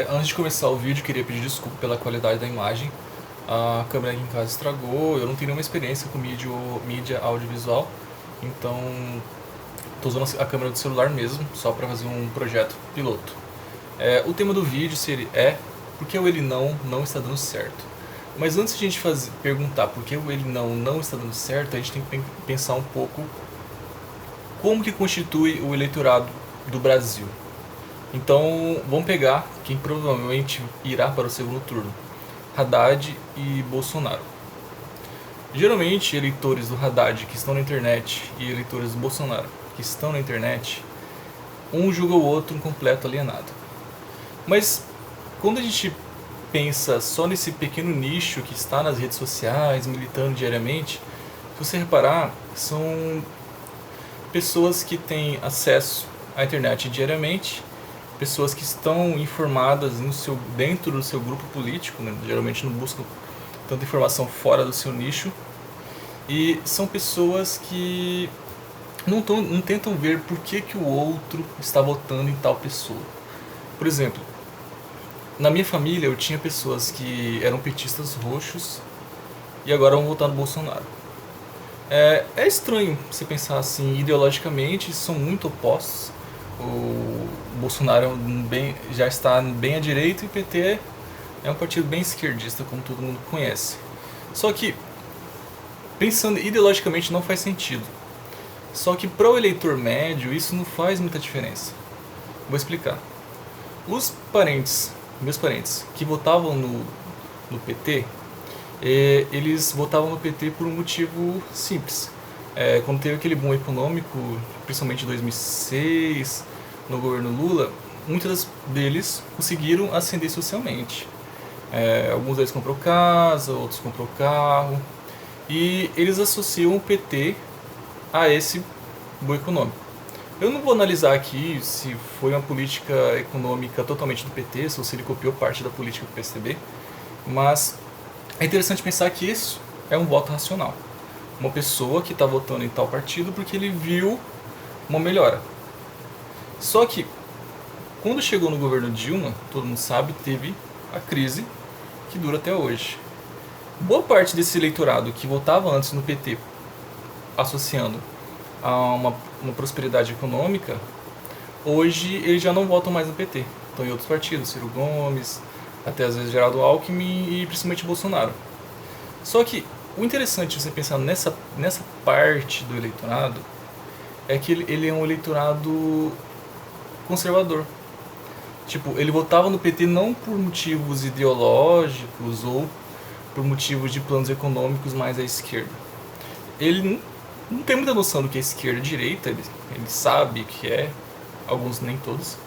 Antes de começar o vídeo, queria pedir desculpa pela qualidade da imagem. A câmera aqui em casa estragou, eu não tenho nenhuma experiência com mídia audiovisual, então estou usando a câmera do celular mesmo, só para fazer um projeto piloto. O tema do vídeo é por que o ele não está dando certo. Mas antes de a gente perguntar por que o ele não está dando certo, a gente tem que pensar um pouco como que constitui o eleitorado do Brasil. Então, vamos pegar quem provavelmente irá para o segundo turno: Haddad e Bolsonaro. Geralmente, eleitores do Haddad que estão na internet e eleitores do Bolsonaro que estão na internet, um julga o outro um completo alienado. Mas, quando a gente pensa só nesse pequeno nicho que está nas redes sociais, militando diariamente, se você reparar, são pessoas que têm acesso à internet diariamente, pessoas que estão informadas dentro do seu grupo político, né? Geralmente não buscam tanta informação fora do seu nicho, e são pessoas que não tentam ver por que o outro está votando em tal pessoa. Por exemplo, na minha família eu tinha pessoas que eram petistas roxos e agora vão votar no Bolsonaro. É estranho você pensar assim, ideologicamente são muito opostos. O Bolsonaro já está bem à direita e o PT é um partido bem esquerdista, como todo mundo conhece. Só que, pensando ideologicamente, não faz sentido. Só que para o eleitor médio isso não faz muita diferença. Vou explicar. Meus parentes, que votavam no PT, eles votavam no PT por um motivo simples. Quando teve aquele boom econômico, principalmente em 2006, no governo Lula, muitos deles conseguiram ascender socialmente. Alguns deles comprou casa, outros comprou carro, e eles associam o PT a esse boom econômico. Eu não vou analisar aqui se foi uma política econômica totalmente do PT, ou se ele copiou parte da política do PSDB, mas é interessante pensar que isso é um voto racional. Uma pessoa que está votando em tal partido porque ele viu uma melhora. Só que, quando chegou no governo Dilma, todo mundo sabe, teve a crise que dura até hoje. Boa parte desse eleitorado que votava antes no PT, associando a uma prosperidade econômica, hoje eles já não votam mais no PT. Estão em outros partidos, Ciro Gomes, até às vezes Geraldo Alckmin e principalmente Bolsonaro. Só que o interessante você pensar nessa parte do eleitorado é que ele é um eleitorado conservador. Tipo, ele votava no PT não por motivos ideológicos ou por motivos de planos econômicos mais à esquerda. Ele não tem muita noção do que é esquerda e direita, ele sabe que é, alguns nem todos,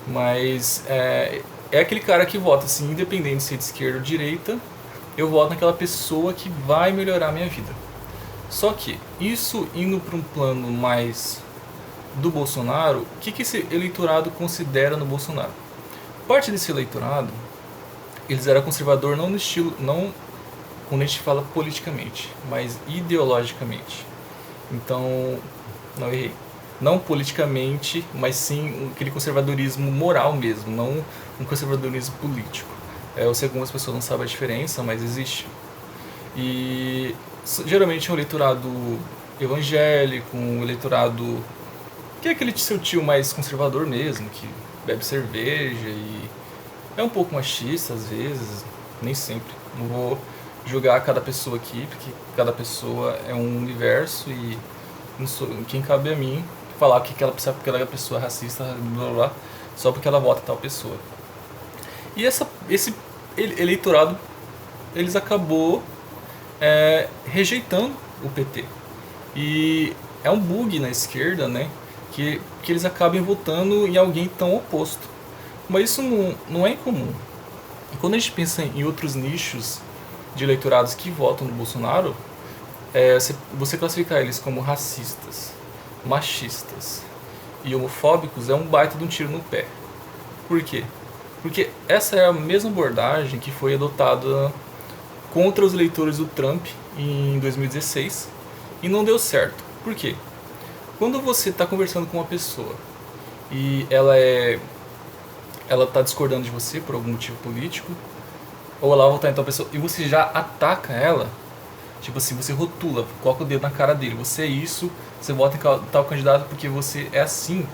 mas é aquele cara que vota assim, independente de ser de esquerda ou direita, eu voto naquela pessoa que vai melhorar a minha vida. Só que, isso indo para um plano mais do Bolsonaro, o que esse eleitorado considera no Bolsonaro? Parte desse eleitorado, eles eram conservador não no estilo, não quando a gente fala politicamente, mas ideologicamente. Então, não errei. Não politicamente, mas sim aquele conservadorismo moral mesmo, não um conservadorismo político. Eu sei que algumas pessoas não sabem a diferença, mas existe. E geralmente é um eleitorado evangélico, um eleitorado que é aquele seu tio mais conservador mesmo, que bebe cerveja e é um pouco machista às vezes, nem sempre. Não vou julgar cada pessoa aqui, porque cada pessoa é um universo e não sou, quem cabe a mim falar que aquela pessoa é racista, blá blá blá, só porque ela vota tal pessoa. E esse eleitorado, eles acabou rejeitando o PT. E é um bug na esquerda, né? Que eles acabem votando em alguém tão oposto. Mas isso não é incomum. E quando a gente pensa em outros nichos de eleitorados que votam no Bolsonaro, você classificar eles como racistas, machistas e homofóbicos é um baita de um tiro no pé. Por quê? Porque essa é a mesma abordagem que foi adotada contra os eleitores do Trump em 2016 e não deu certo. Por quê? Quando você está conversando com uma pessoa e ela tá discordando de você por algum motivo político, ou ela vai votar em tal pessoa e você já ataca ela, tipo assim, você rotula, coloca o dedo na cara dele, você é isso, você vota em tal candidato porque você é assim,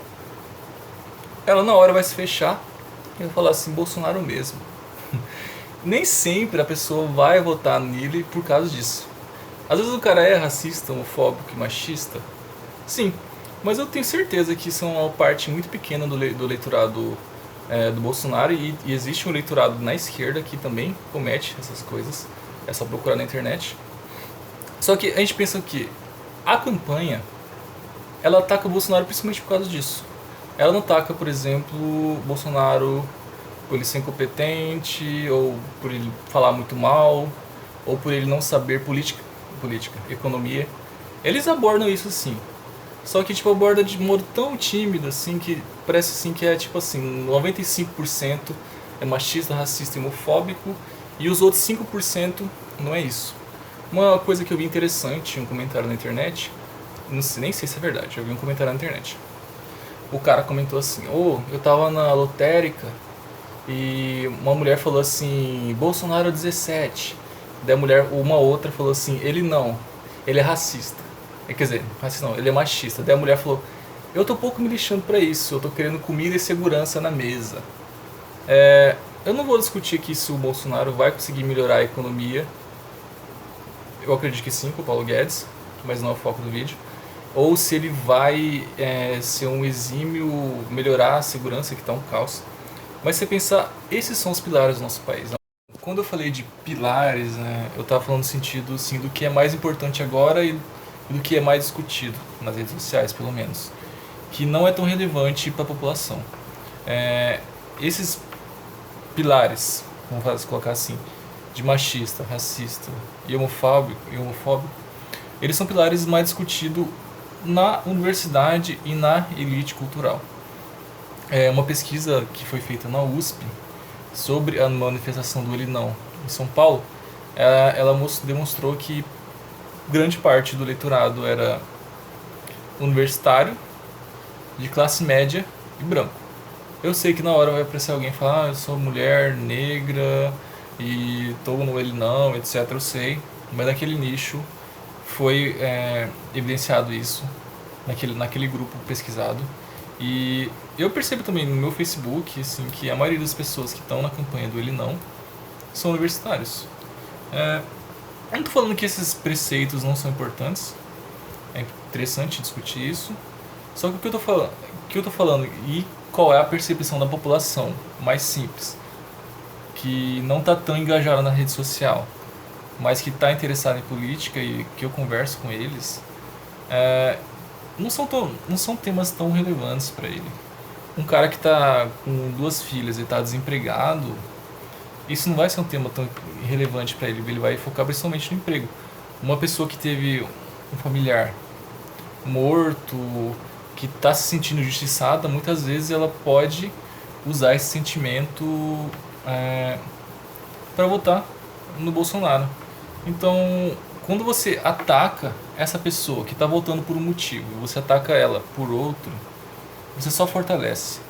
ela na hora vai se fechar e vai falar assim, Bolsonaro mesmo. Nem sempre a pessoa vai votar nele por causa disso. Às vezes o cara é racista, homofóbico e machista, sim, mas eu tenho certeza que isso é uma parte muito pequena do eleitorado do Bolsonaro e existe um eleitorado na esquerda que também comete essas coisas. É só procurar na internet. Só que a gente pensa que a campanha ela ataca o Bolsonaro principalmente por causa disso. Ela não ataca, por exemplo, o Bolsonaro por ele ser incompetente, ou por ele falar muito mal, ou por ele não saber política, economia. Eles abordam isso sim. Só que tipo aborda de modo tão tímido assim que parece assim que é tipo assim, 95% é machista, racista e homofóbico e os outros 5% não é isso. Uma coisa que eu vi interessante, um comentário na internet, não sei, nem sei se é verdade, eu vi um comentário na internet. O cara comentou assim: "Oh, eu tava na lotérica e uma mulher falou assim, Bolsonaro 17. Daí a mulher, uma outra falou assim, ele não, ele é racista. Quer dizer, racista não, ele é machista. Daí a mulher falou, eu tô pouco me lixando pra isso, eu tô querendo comida e segurança na mesa. Eu não vou discutir aqui se o Bolsonaro vai conseguir melhorar a economia. Eu acredito que sim, com o Paulo Guedes, mas não é o foco do vídeo. Ou se ele vai ser um exímio, melhorar a segurança, que tá um caos. Mas se você pensar, esses são os pilares do nosso país. Quando eu falei de pilares, né, eu estava falando no sentido assim, do que é mais importante agora e do que é mais discutido, nas redes sociais pelo menos, que não é tão relevante para a população. Esses pilares, vamos colocar assim, de machista, racista e homofóbico, eles são pilares mais discutidos na universidade e na elite cultural. Uma pesquisa que foi feita na USP sobre a manifestação do Ele Não em São Paulo, ela demonstrou que grande parte do eleitorado era universitário, de classe média e branco. Eu sei que na hora vai aparecer alguém e falar, eu sou mulher, negra e estou no Ele Não, etc. Eu sei, mas naquele nicho foi evidenciado isso, naquele grupo pesquisado. E eu percebo também no meu Facebook assim, que a maioria das pessoas que estão na campanha do Ele Não são universitários. Eu não estou falando que esses preceitos não são importantes, é interessante discutir isso. Só que o que eu tô falando e qual é a percepção da população mais simples, que não está tão engajada na rede social, mas que está interessada em política e que eu converso com eles, não são temas tão relevantes para ele. Um cara que está com duas filhas e está desempregado, isso não vai ser um tema tão relevante para ele. Ele vai focar principalmente no emprego. Uma pessoa que teve um familiar morto, que está se sentindo injustiçada, muitas vezes ela pode usar esse sentimento para votar no Bolsonaro. Então, quando você ataca essa pessoa que está votando por um motivo, você ataca ela por outro, você só fortalece.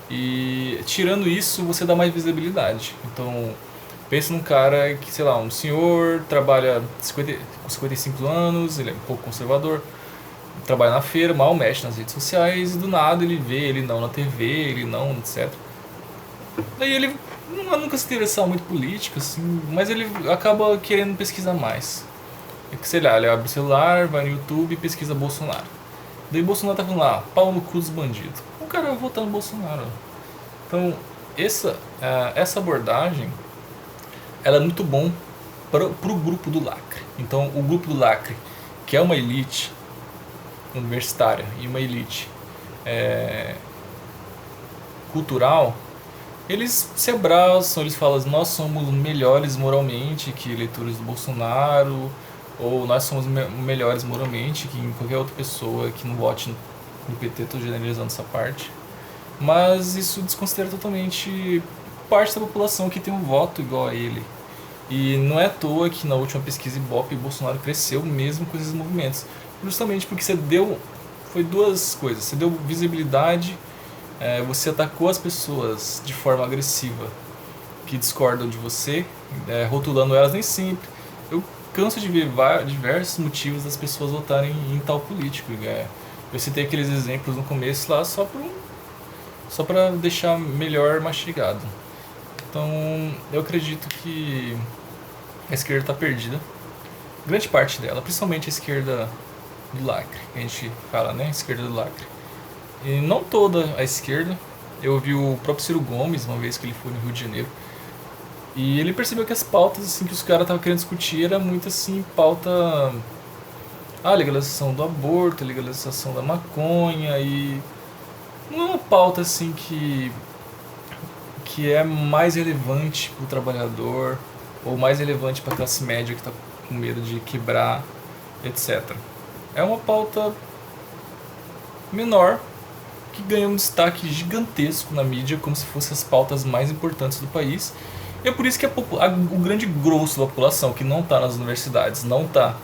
E tirando isso, você dá mais visibilidade. Então, pensa num cara que, sei lá, um senhor, trabalha com 55 anos, ele é um pouco conservador, trabalha na feira, mal mexe nas redes sociais, e do nada ele vê ele não na TV, ele não, etc. Daí ele nunca se interessar muito por política, assim, mas ele acaba querendo pesquisar mais. Sei lá, ele abre o celular, vai no YouTube e pesquisa Bolsonaro. Daí Bolsonaro tá falando lá, pau no cu dos bandidos. O cara vai votar no Bolsonaro. Então, essa abordagem, ela é muito bom pro grupo do lacre. Então, o grupo do lacre, que é uma elite universitária e uma elite cultural, eles se abraçam, eles falam, nós somos melhores moralmente que eleitores do Bolsonaro, ou nós somos melhores moralmente que qualquer outra pessoa que não vote no PT. Estou generalizando essa parte, mas isso desconsidera totalmente parte da população que tem um voto igual a ele. E não é à toa que na última pesquisa Ibope Bolsonaro cresceu mesmo com esses movimentos, justamente porque foi duas coisas: você deu visibilidade Você atacou as pessoas de forma agressiva que discordam de você, rotulando elas nem sempre. Eu canso de ver diversos motivos das pessoas votarem em tal político. Eu citei aqueles exemplos no começo lá só para deixar melhor mastigado. Então, eu acredito que a esquerda está perdida. Grande parte dela, principalmente a esquerda do lacre, que a gente fala, né? Esquerda do lacre. E não toda a esquerda. Eu ouvi o próprio Ciro Gomes, uma vez que ele foi no Rio de Janeiro, e ele percebeu que as pautas assim, que os caras estavam querendo discutir era muito assim, pauta. A legalização do aborto, a legalização da maconha, e não é uma pauta assim que é mais relevante para o trabalhador ou mais relevante para a classe média que está com medo de quebrar, etc. É uma pauta menor que ganha um destaque gigantesco na mídia, como se fossem as pautas mais importantes do país. E é por isso que o grande grosso da população, que não está nas universidades, não está